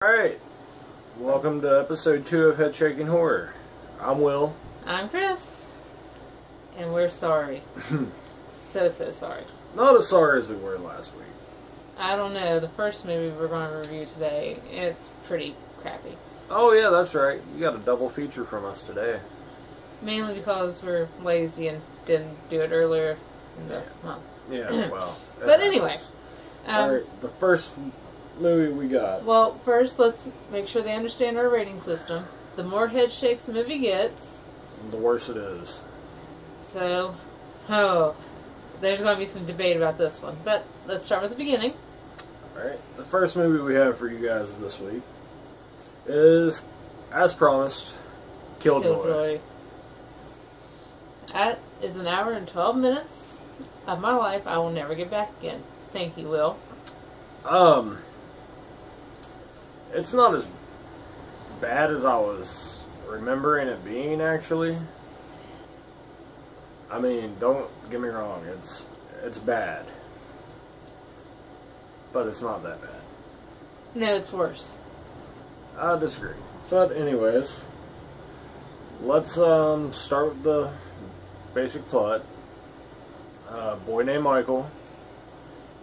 Alright, welcome to episode 2 of Head Shaking Horror. I'm Will. I'm Chris. And we're sorry. so sorry. Not as sorry as we were last week. I don't know, the first movie we're going to review today, it's pretty crappy. Oh yeah, that's right. You got a double feature from us today. Mainly because we're lazy and didn't do it earlier in the month. Yeah, well. But anyway. Alright, the first movie we got. Well, first let's make sure they understand our rating system. The more head shakes the movie gets, The worse it is. so, there's going to be some debate about this one. But let's start with the beginning. Alright, the first movie we have for you guys this week is, as promised, Killjoy. That is an hour and 12 minutes of my life I will never get back again. Thank you, Will. It's not as bad as I was remembering it being, actually. I mean, don't get me wrong, it's bad. But it's not that bad. No, it's worse. I disagree. But anyways, let's start with the basic plot. A boy named Michael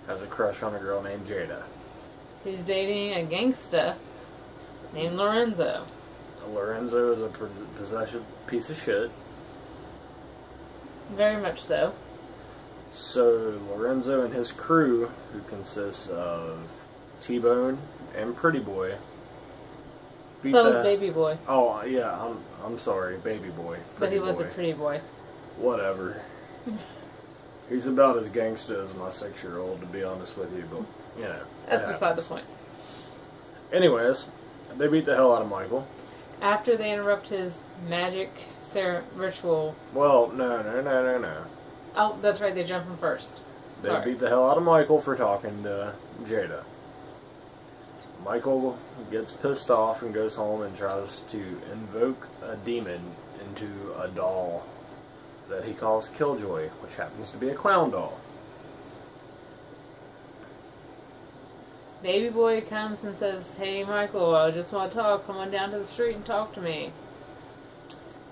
has a crush on a girl named Jada. Who's dating a gangsta named Lorenzo. Lorenzo is a possessive piece of shit. Very much so. So Lorenzo and his crew, who consists of T-Bone and Pretty Boy, That was Baby Boy. Oh yeah, I'm sorry, Baby Boy. But he was boy. a pretty boy. Whatever. He's about as gangsta as my 6-year-old, to be honest with you, but you know. That's beside the point. Anyways, they beat the hell out of Michael. After they interrupt his magic ritual. Well, no. Oh, that's right, they jump him first. They beat the hell out of Michael for talking to Jada. Michael gets pissed off and goes home and tries to invoke a demon into a doll that he calls Killjoy, which happens to be a clown doll. Baby Boy comes and says, "Hey Michael, I just want to talk. Come on down to the street and talk to me."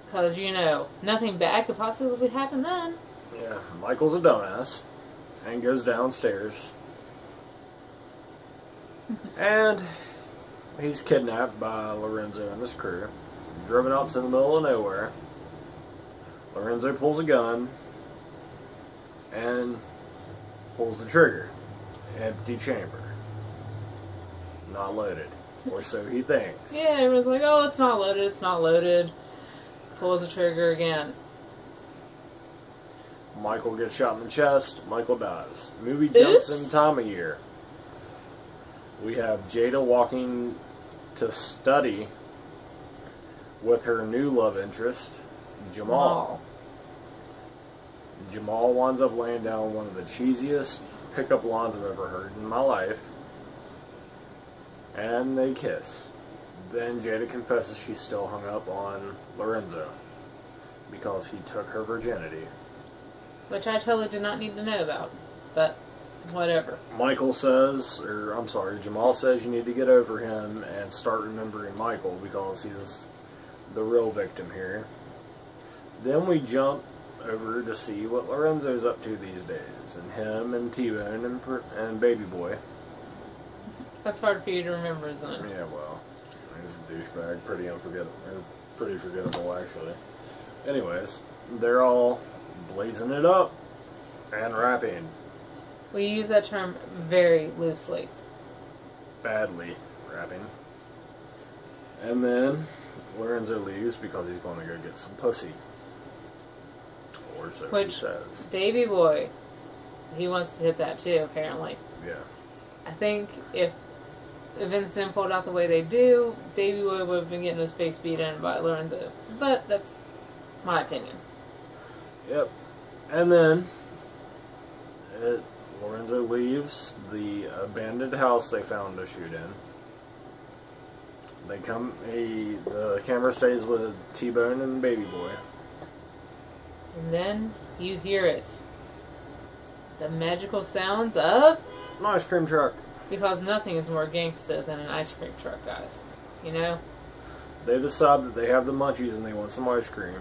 Because, you know, nothing bad could possibly happen then. Yeah, Michael's a dumbass and goes downstairs. And he's kidnapped by Lorenzo and his crew, driven out to the middle of nowhere. Lorenzo pulls a gun and pulls the trigger. Empty chamber. Not loaded. Or so he thinks. Yeah, everyone's like, "Oh, it's not loaded, it's not loaded." Pulls the trigger again. Michael gets shot in the chest. Michael dies. Movie jumps in time a year. We have Jada walking to study with her new love interest, Jamal. Jamal winds up laying down one of the cheesiest pickup lines I've ever heard in my life. And they kiss. Then Jada confesses she's still hung up on Lorenzo because he took her virginity. Which I totally did not need to know about. But, whatever. Jamal says you need to get over him and start remembering Michael because he's the real victim here. Then we jump over to see what Lorenzo's up to these days, and him and T-Bone and Baby Boy. That's hard for you to remember, isn't it? Yeah, well, he's a douchebag, pretty forgettable actually. Anyways, they're all blazing it up and rapping. We use that term very loosely. Badly rapping. And then Lorenzo leaves because he's going to go get some pussy. Or so he says. Baby Boy, he wants to hit that too, apparently. Yeah. I think if events didn't pulled out the way they do, Baby Boy would have been getting his face beat in by Lorenzo. But that's my opinion. Yep. And then Lorenzo leaves the abandoned house they found to shoot in. The camera stays with T-Bone and Baby Boy. And then you hear it. The magical sounds of An ice cream truck. Because nothing is more gangsta than an ice cream truck, guys. You know? They decide that they have the munchies and they want some ice cream.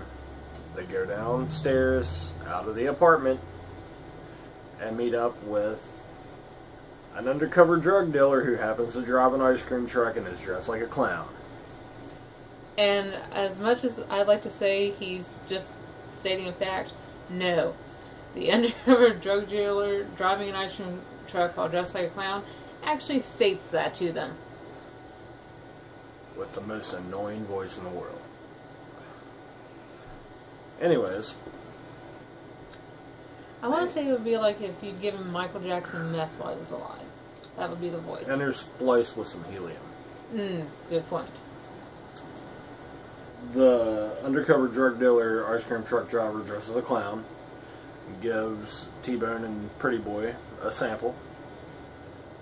They go downstairs out of the apartment and meet up with an undercover drug dealer who happens to drive an ice cream truck and is dressed like a clown. And as much as I'd like to say he's just stating a fact, no. The undercover drug dealer driving an ice cream truck while dressed like a clown actually states that to them. With the most annoying voice in the world. Anyways. I want to say it would be like if you'd given Michael Jackson meth while he was alive. That would be the voice. And they're spliced with some helium. Good point. The undercover drug dealer, ice cream truck driver dressed as a clown, gives T-Bone and Pretty Boy a sample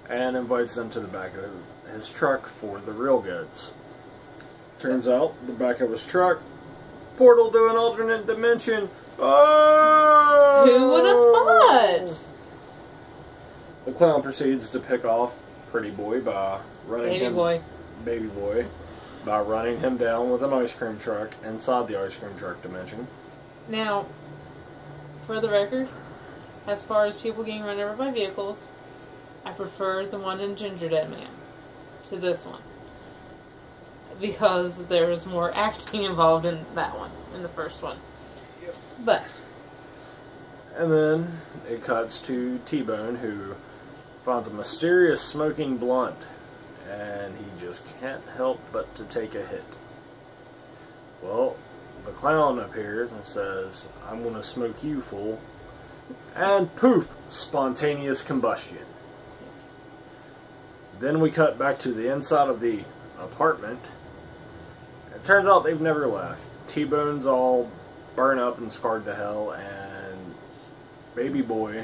and invites them to the back of his truck for the real goods. Turns out, the back of his truck, portal to an alternate dimension. Oh! Who would have thought? The clown proceeds to pick off Pretty Boy by running Baby Boy, by running him down with an ice cream truck inside the ice cream truck dimension. Now, for the record, as far as people getting run over by vehicles, I prefer the one in Ginger Dead Man to this one. Because there was more acting involved in that one, in the first one. Yep. But. And then it cuts to T-Bone, who finds a mysterious smoking blunt, and he just can't help but to take a hit. Well, the clown appears and says, "I'm gonna smoke you, fool." And poof! Spontaneous combustion. Yes. Then we cut back to the inside of the apartment. It turns out they've never left. T-Bone's all burned up and scarred to hell, and Baby Boy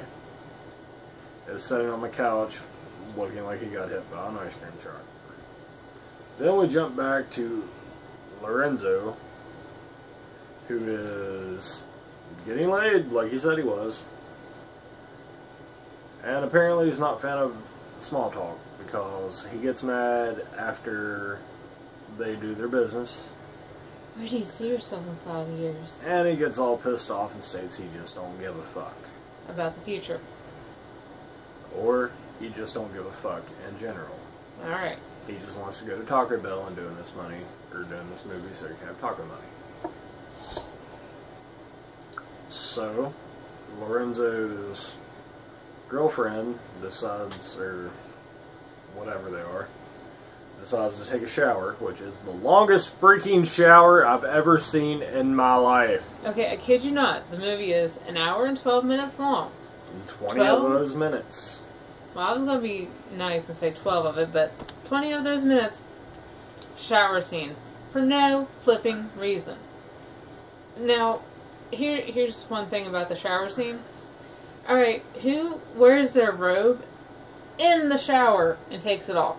is sitting on the couch looking like he got hit by an ice cream truck. Then we jump back to Lorenzo, who is getting laid like he said he was. And apparently he's not a fan of small talk, because he gets mad after they do their business. Where do you see yourself in 5 years? And he gets all pissed off and states he just don't give a fuck. About the future. Or he just don't give a fuck in general. Alright. He just wants to go to Taco Bell and doing this money, or doing this movie so he can have taco money. So, Lorenzo's girlfriend decides, or whatever they are, decides to take a shower, which is the longest freaking shower I've ever seen in my life. Okay, I kid you not. The movie is 1 hour and 12 minutes long. And 20 12? of those minutes. Well, I was going to be nice and say 12 of it, but 20 of those minutes, shower scenes. For no flipping reason. Now, here's one thing about the shower scene. Alright, who wears their robe in the shower and takes it off?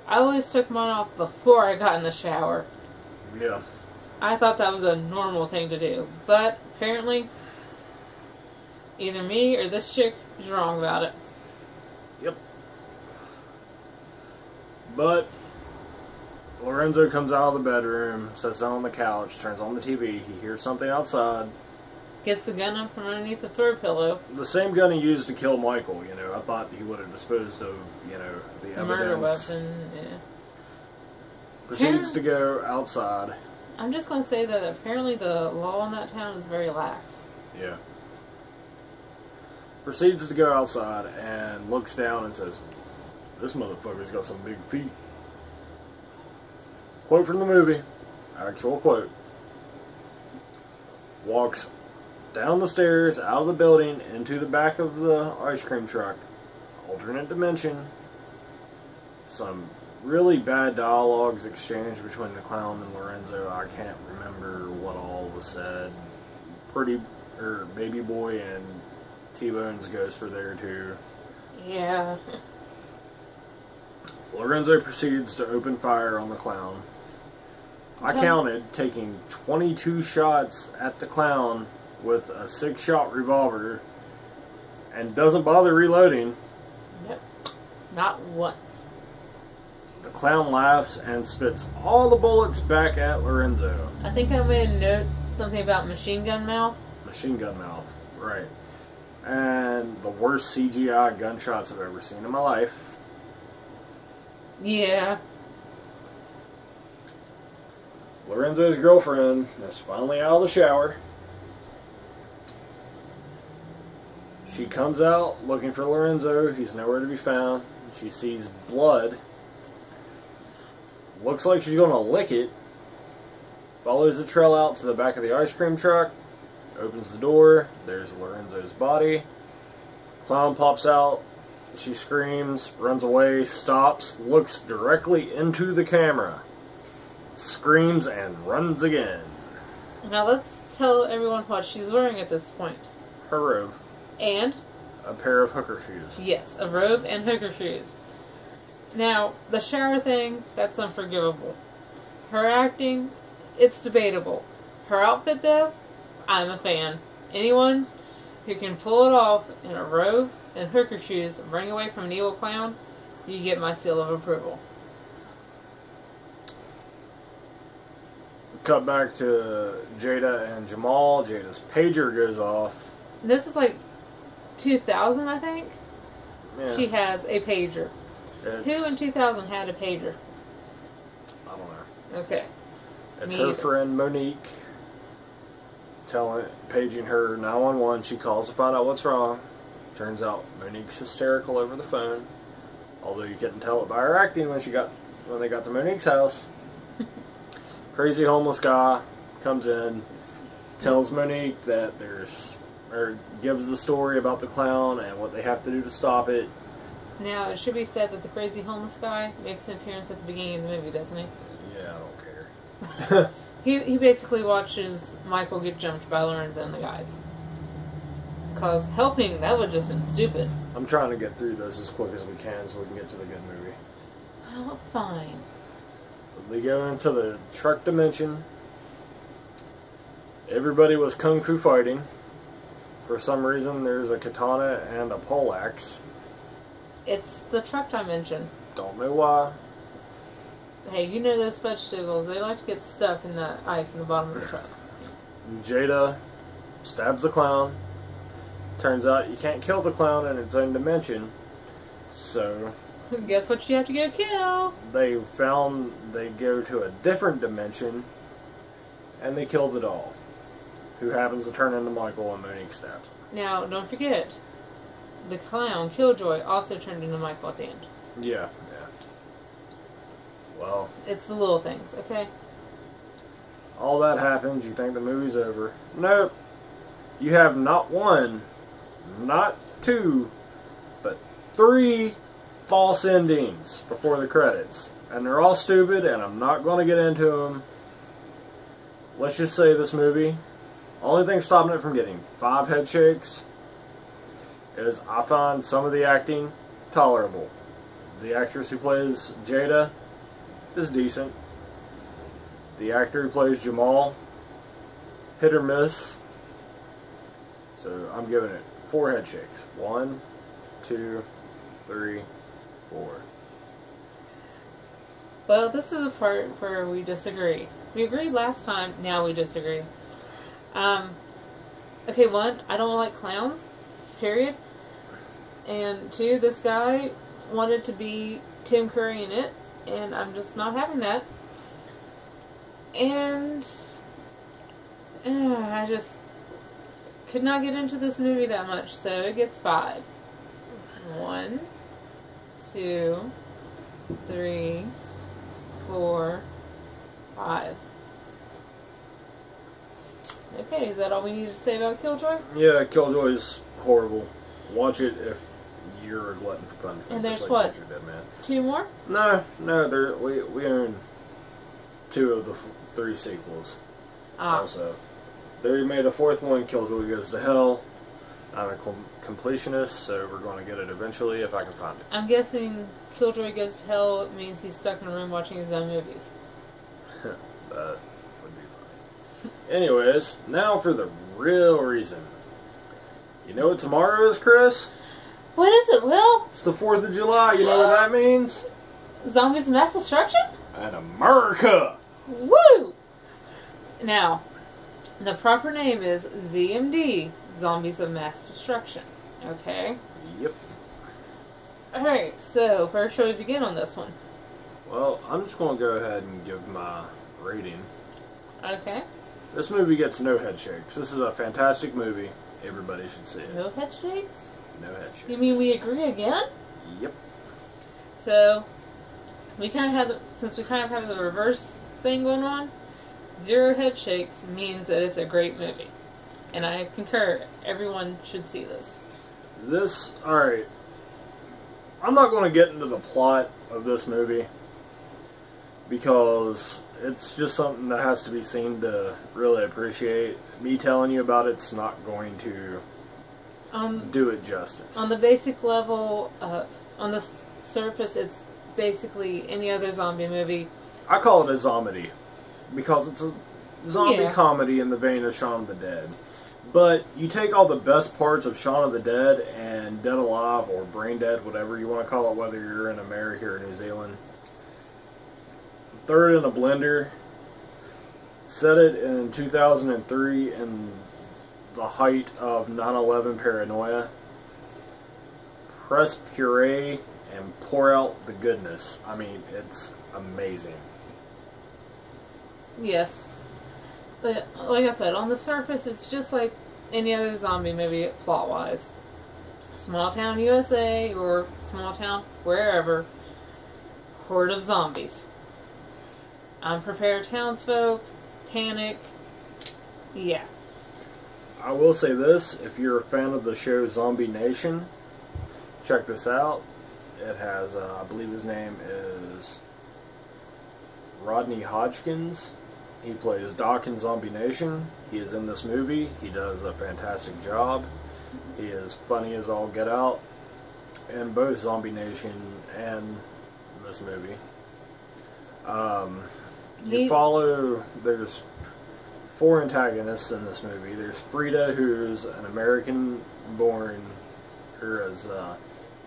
I always took mine off before I got in the shower. Yeah. I thought that was a normal thing to do. But, apparently, either me or this chick is wrong about it. Yep. But Lorenzo comes out of the bedroom, sits down on the couch, turns on the TV, he hears something outside. Gets the gun up from underneath the throw pillow. The same gun he used to kill Michael, you know. I thought he would have disposed of, you know, the evidence. Murder weapon, yeah. Proceeds to go outside. I'm just going to say that apparently the law in that town is very lax. Yeah. Proceeds to go outside and looks down and says, "This motherfucker's got some big feet." Quote from the movie. Actual quote. Walks down the stairs, out of the building, into the back of the ice cream truck. Alternate dimension. Some really bad dialogues exchanged between the clown and Lorenzo. I can't remember what all was said. Baby Boy and T-Bone's ghost were there too. Yeah. Lorenzo proceeds to open fire on the clown. I counted taking 22 shots at the clown with a 6-shot revolver, and doesn't bother reloading. Yep. Not once. The clown laughs and spits all the bullets back at Lorenzo. I think I made a note, something about machine gun mouth. Machine gun mouth, right. And the worst CGI gunshots I've ever seen in my life. Yeah. Lorenzo's girlfriend is finally out of the shower. She comes out looking for Lorenzo. He's nowhere to be found. She sees blood. Looks like she's going to lick it. Follows the trail out to the back of the ice cream truck. Opens the door. There's Lorenzo's body. Clown pops out. She screams, runs away, stops, looks directly into the camera, screams, and runs again. Now let's tell everyone what she's wearing at this point. Her robe. And? A pair of hooker shoes. Yes, a robe and hooker shoes. Now, the shower thing, that's unforgivable. Her acting, it's debatable. Her outfit, though, I'm a fan. Anyone who can pull it off in a robe and hooker shoes and running away from an evil clown, you get my seal of approval. Cut back to Jada and Jamal. Jada's pager goes off. This is like 2000, I think. Yeah. She has a pager. It's, Who in 2000 had a pager? I don't know. Okay. It's Me her either. friend Monique paging her 911. She calls to find out what's wrong. Turns out Monique's hysterical over the phone. Although you couldn't tell it by her acting when they got to Monique's house. Crazy homeless guy comes in, tells Monique that gives the story about the clown and what they have to do to stop it. Now, it should be said that the crazy homeless guy makes an appearance at the beginning of the movie, doesn't he? Yeah, I don't care. He basically watches Michael get jumped by Lorenzo and the guys. Because helping, that would have just been stupid. I'm trying to get through this as quick as we can so we can get to the good movie. Oh, fine. They go into the truck dimension. Everybody was kung fu fighting. For some reason, there's a katana and a poleaxe. It's the truck dimension. Don't know why. Hey, you know those vegetables, they like to get stuck in the ice in the bottom of the truck. Jada stabs the clown. Turns out you can't kill the clown in its own dimension. So Guess what you have to go kill? they go to a different dimension and they kill the doll, who happens to turn into Michael, and Monique stabs him. Now, don't forget, the clown, Killjoy, also turned into Michael at the end. Yeah. Well, It's the little things, okay? all that happens, you think the movie's over. Nope. You have not one, not two, but three false endings before the credits. And they're all stupid, and I'm not going to get into them. Let's just say this movie, only thing stopping it from getting 5 head shakes is I find some of the acting tolerable. The actress who plays Jada is decent. The actor who plays Jamal, hit or miss. So I'm giving it 4 head shakes. 1, 2, 3, 4. Well, this is a part where we disagree. We agreed last time, now we disagree. Okay, 1, I don't like clowns, period. And 2, this guy wanted to be Tim Curry in it, and I'm just not having that. And I just could not get into this movie that much, so it gets 5. 1, 2, 3, 4, 5. Okay, is that all we need to say about Killjoy? Yeah, Killjoy's horrible. Watch it if you're a glutton for punishment. And there's just what? Like Future Dead Man. 2 more? No, we own 2 of the 3 sequels. Also, they made a 4th one, Killjoy Goes to Hell. I'm a completionist, so we're going to get it eventually if I can find it. I'm guessing Killjoy Goes to Hell means he's stuck in a room watching his own movies. That would be funny. Anyways, now for the real reason. You know what tomorrow is, Chris? What is it, Will? It's the 4th of July. You know what that means? Zombies of Mass Destruction? And America! Woo! Now, the proper name is ZMD, Zombies of Mass Destruction. Okay? Yep. Alright, so where shall we begin on this one? Well, I'm just going to go ahead and give my rating. Okay. This movie gets no head shakes. This is a fantastic movie. Everybody should see it. No head shakes? No head shakes. You mean we agree again? Yep. So, since we kind of have the reverse thing going on, 0 head shakes means that it's a great movie. And I concur, everyone should see this. Alright. I'm not going to get into the plot of this movie because it's just something that has to be seen to really appreciate. Me telling you about it's not going to do it justice. On the basic level, on the surface, it's basically any other zombie movie. I call it a zombie because it's a zombie Yeah. comedy in the vein of Shaun of the Dead. But you take all the best parts of Shaun of the Dead and Dead Alive or Brain Dead, whatever you want to call it, whether you're in America or New Zealand, throw it in a blender, set it in 2003 in the height of 9/11 paranoia, press puree and pour out the goodness. I mean, it's amazing. Yes. But, like I said, on the surface, it's just like any other zombie movie, plot-wise. Small town USA, or small town wherever, horde of zombies. Unprepared townsfolk, panic, yeah. I will say this, if you're a fan of the show Zombie Nation, check this out. It has, I believe his name is Rodney Hodgkins. He plays Doc in Zombie Nation. He is in this movie. He does a fantastic job. He is funny as all get out in both Zombie Nation and this movie. There's 4 antagonists in this movie. There's Frida, who's an American-born, or as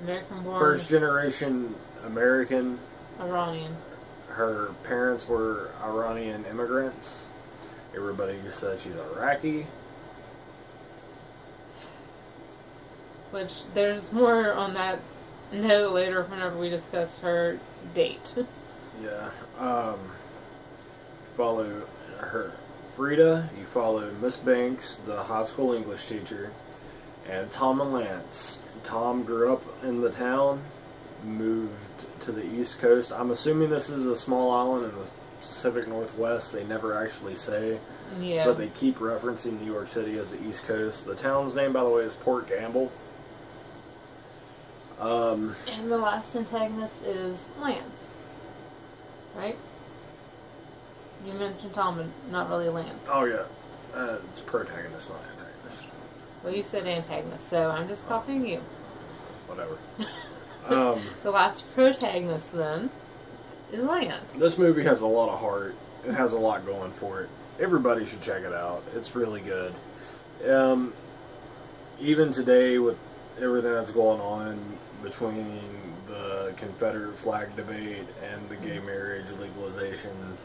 American-born, first-generation American. Iranian. Her parents were Iranian immigrants. Everybody says she's Iraqi. Which, there's more on that note later whenever we discuss her date. Yeah. Follow her, Frida. You follow Miss Banks, the high school English teacher, and Tom and Lance. Tom grew up in the town, moved to the East Coast. I'm assuming this is a small island in the Pacific Northwest. They never actually say, Yeah. but they keep referencing New York City as the East Coast. The town's name, by the way, is Port Gamble. And the last antagonist is Lance. Right? You mentioned Tom, but not really Lance. Oh yeah, it's protagonist, not antagonist. Well, you said antagonist, so I'm just copying you. Whatever. The last protagonist, then, is Lance. This movie has a lot of heart. It has a lot going for it. Everybody should check it out. It's really good. Even today, with everything that's going on between the Confederate flag debate and the gay marriage legalization,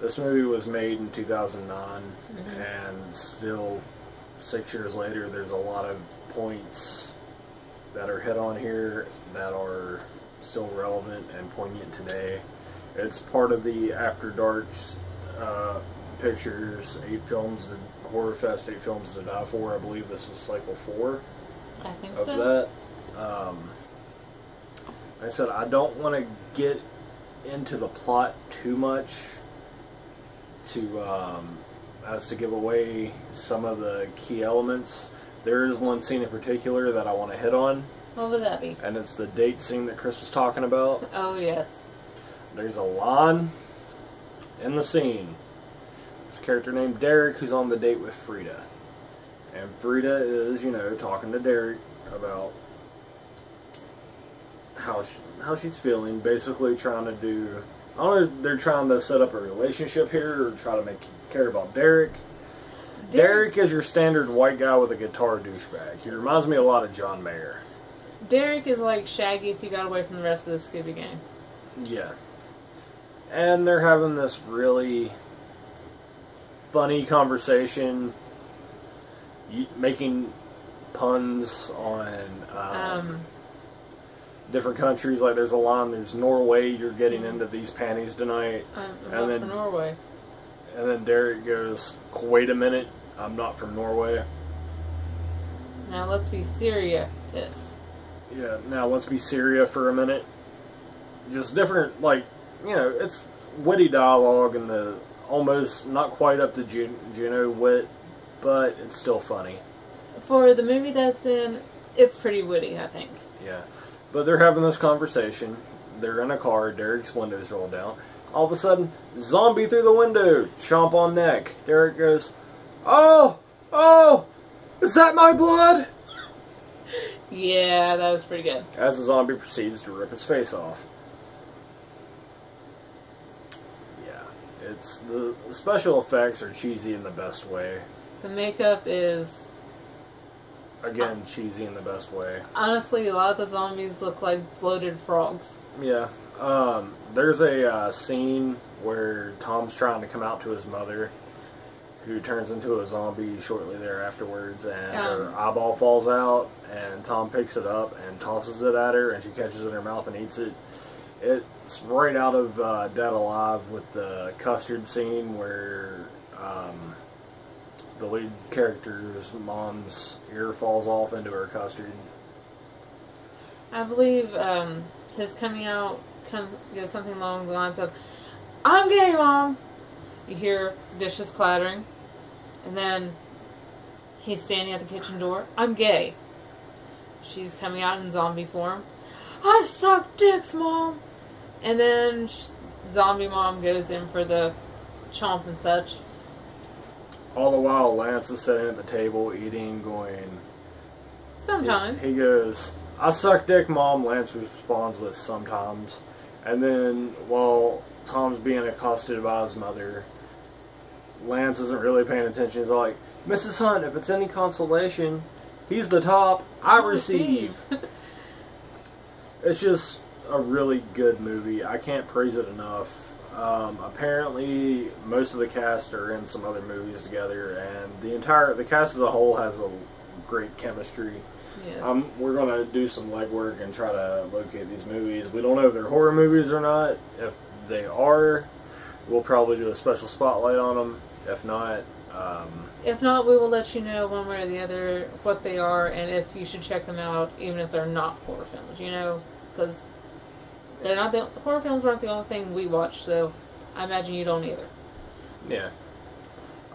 this movie was made in 2009, and still 6 years later, there's a lot of points that are hit on here that are still relevant and poignant today. It's part of the After Dark's Pictures 8 films, the Horror Fest 8 films to die for. I believe this was cycle 4 I think of so. that. Like I said, I don't want to get into the plot too much as to give away some of the key elements. There is one scene in particular that I want to hit on, What would that be? and it's the date scene that Chris was talking about. Oh, yes. There's a line in the scene. This character named Derek who's on the date with Frida. And Frida is, talking to Derek about how she's feeling, basically trying to do... I don't know if they're trying to set up a relationship here or try to make you care about Derek. Derek is your standard white guy with a guitar douchebag. He reminds me a lot of John Mayer. Derek is like Shaggy if he got away from the rest of the Scooby Gang. Yeah. And they're having this really funny conversation, making puns on different countries. Like there's a line, there's Norway, you're getting into these panties tonight. I'm and not then from Norway. And then Derek goes, wait a minute, I'm not from Norway. Now let's be serious. Yeah, now let's be Syria for a minute. Just different, like, you know, it's witty dialogue and the almost not quite up to Juno wit, but it's still funny. For the movie that's in, it's pretty witty, I think. Yeah. But they're having this conversation. They're in a car. Derek's windows roll down. All of a sudden, zombie through the window. Chomp on neck. Derek goes, oh! Oh! Is that my blood? Yeah, that was pretty good. As the zombie proceeds to rip his face off. Yeah. It's the special effects are cheesy in the best way. The makeup is... Again, cheesy in the best way. Honestly, a lot of the zombies look like bloated frogs. Yeah. There's a scene where Tom's trying to come out to his mother, who turns into a zombie shortly there afterwards, and her eyeball falls out, and Tom picks it up and tosses it at her, and she catches it in her mouth and eats it. It's right out of Dead Alive with the custard scene where the lead character's mom's ear falls off into her custard. I believe his coming out goes something along the lines of, I'm gay, Mom! You hear dishes clattering, and then he's standing at the kitchen door. I'm gay. She's coming out in zombie form. I suck dicks, Mom! And then zombie mom goes in for the chomp and such. All the while, Lance is sitting at the table eating, going... Sometimes. He goes, I suck dick, Mom. Lance responds with sometimes. And then, while Tom's being accosted by his mother, Lance isn't really paying attention. He's like, Mrs. Hunt, if it's any consolation, he's the top, I receive. It's just a really good movie. I can't praise it enough. Apparently, most of the cast are in some other movies together, and the cast as a whole has a great chemistry. Yes. We're going to do some legwork and try to locate these movies. We don't know if they're horror movies or not. If they are, we'll probably do a special spotlight on them. If not, we will let you know one way or the other what they are and if you should check them out, even if they're not horror films. You know, because they're not horror films aren't the only thing we watch. So I imagine you don't either. Yeah.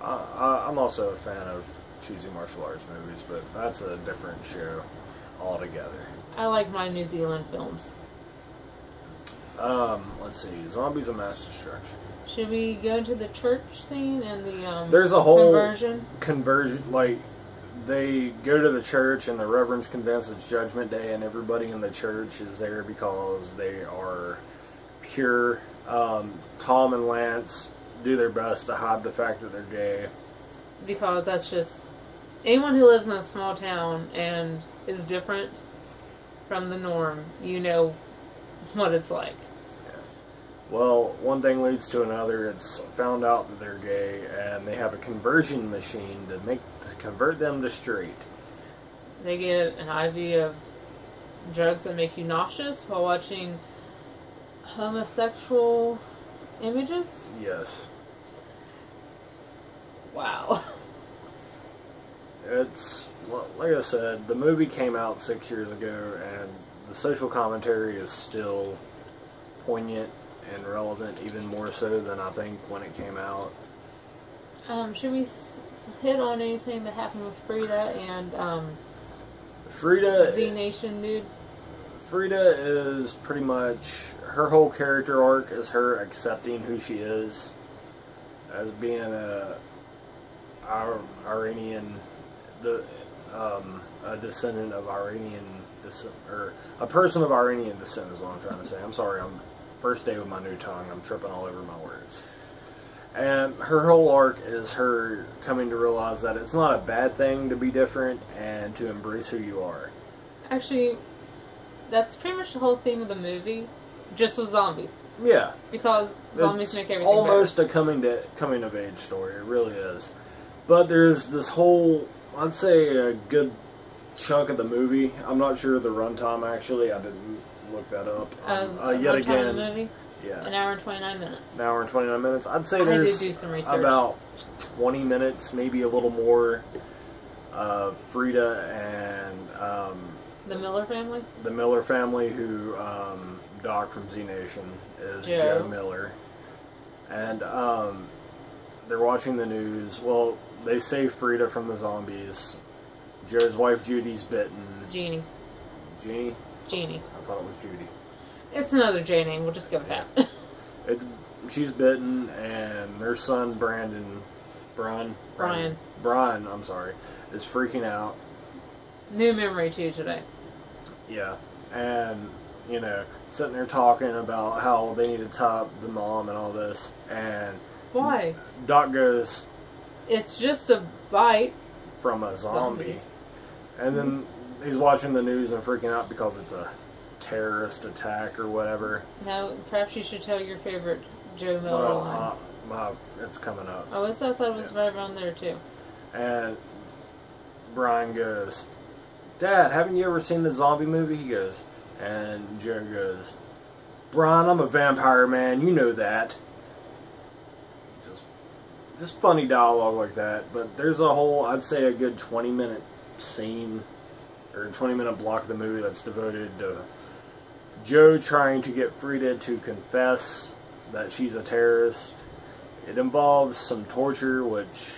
I'm also a fan of cheesy martial arts movies, but that's a different show altogether. I like my New Zealand films. Let's see. Zombies of Mass Destruction. Should we go into the church scene and the There's a whole conversion? Like, they go to the church and the reverend's convinced it's Judgment Day and everybody in the church is there because they are pure. Tom and Lance do their best to hide the fact that they're gay. Because that's just... Anyone who lives in a small town and is different from the norm, you know what it's like. Yeah. Well, one thing leads to another. It's found out that they're gay, and they have a conversion machine to convert them to straight. They get an IV of drugs that make you nauseous while watching homosexual images? Yes. Wow. It's, well, like I said, the movie came out 6 years ago, and the social commentary is still poignant and relevant, even more so than I think when it came out. Should we hit on anything that happened with Frida and Frida, Z Nation dude? Frida is pretty much, her whole character arc is her accepting who she is as being a Iranian, a descendant of Iranian descent, or a person of Iranian descent is what I'm trying to say. I'm sorry, I'm first day with my new tongue. I'm tripping all over my words. And her whole arc is her coming to realize that it's not a bad thing to be different and to embrace who you are. Actually, That's pretty much the whole theme of the movie, just with zombies. Yeah. Because zombies It's make everything almost better. a coming of age story. It really is. But there's this whole, I'd say a good chunk of the movie. I'm not sure of the runtime actually. I didn't look that up. Yet again, of the movie, yeah, an hour and 29 minutes. an hour and 29 minutes. I'd say I did there's do some research. about 20 minutes, maybe a little more. Frida and The Miller family? the Miller family, who Doc from Z Nation is Joe Miller, and they're watching the news. Well, they save Frida from the zombies. Joe's wife Judy's bitten. Jeannie. Jeannie? Jeannie. I thought it was Judy. It's another J name, we'll just go with that. She's bitten, and their son Brian, I'm sorry, is freaking out. New memory too today. Yeah, and sitting there talking about how they need to top the mom and all this, and Why? Doc goes, It's just a bite. from a zombie. And then he's watching the news and freaking out because it's a terrorist attack or whatever. No, perhaps you should tell your favorite Joe Miller line. It's coming up. Oh, I thought it was right around there too. And Brian goes, Dad, haven't you ever seen the zombie movie? He goes, and Joe goes, Brian, I'm a vampire, man, you know that. Just funny dialogue like that. But there's a whole, I'd say a good 20-minute scene, or 20-minute block of the movie that's devoted to Joe trying to get Frida to confess that she's a terrorist. It involves some torture, which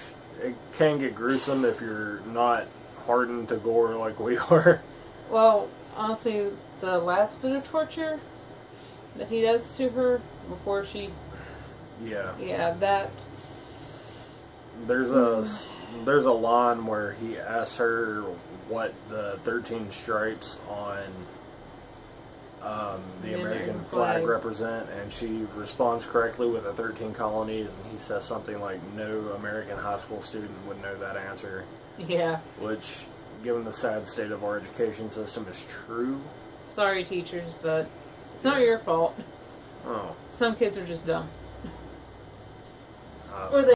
it can get gruesome if you're not hardened to gore like we are. Well, honestly, the last bit of torture that he does to her before she... Yeah, that... There's a line where he asks her what the 13 stripes on the American flag represent, and she responds correctly with the 13 colonies, and he says something like, no American high school student would know that answer. Yeah. Which, given the sad state of our education system, is true. Sorry, teachers, but it's not your fault. Oh. Some kids are just dumb. Uh, Or they